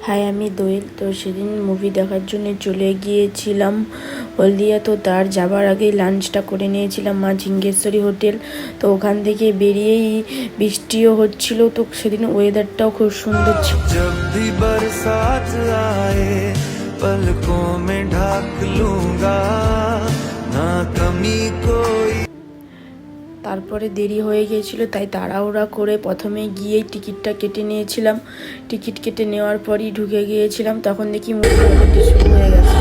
High, আমি দোয়েল। তো সেদিন মুভি দেখার জন্য চলে গিয়েছিলাম হলদিয়া। তো তার যাবার আগেই লাঞ্চটা করে নিয়েছিলাম মা ঝিঙ্গেশ্বরী হোটেল। তো ওখান থেকে বেরিয়েই বৃষ্টিও হচ্ছিল। তো সেদিন ওয়েদারটাও খুব সুন্দর ছিল। তারপরে দেরি হয়ে গিয়েছিল, তাই তাড়াহুড়া করে প্রথমে গিয়েই টিকিটটা কেটে নিয়েছিলাম। টিকিট কেটে নেওয়ার পরই ঢুকে গিয়েছিলাম, তখন দেখি মুভি দেখতে শুরু হয়ে গেছে।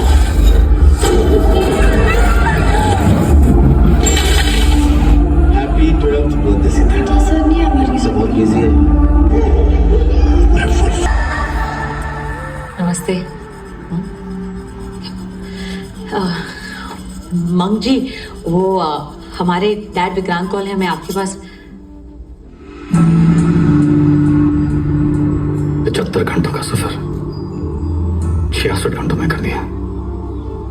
नमस्ते। मंग जी, वो हमारे डैड विक्रांत कॉल है, मैं आपके पास 75 घंटों का सफर 66 घंटों में कर दिया।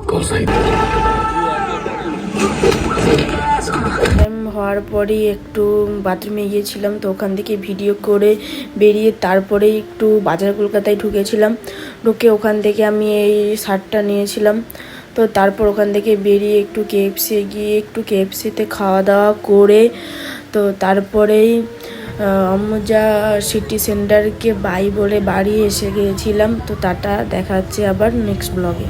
कॉल सही হওয়ার পরেই একটু বাথরুমে গিয়েছিলাম। তো ওখান থেকে ভিডিও করে বেরিয়ে তারপরে একটু বাজার কলকাতায় ঢুকেছিলাম। ঢুকে ওখান থেকে আমি এই শার্টটা নিয়েছিলাম। তো তারপর ওখান থেকে বেরিয়ে একটু কেএফসি গিয়ে একটু কেএফসিতে খাওয়া দাওয়া করে তো তারপরেই অম্বুজা সিটি সেন্টারকে বাই বলে বাড়ি এসে গিয়েছিলাম। তো টাটা, দেখা হচ্ছে আবার নেক্সট ব্লগে।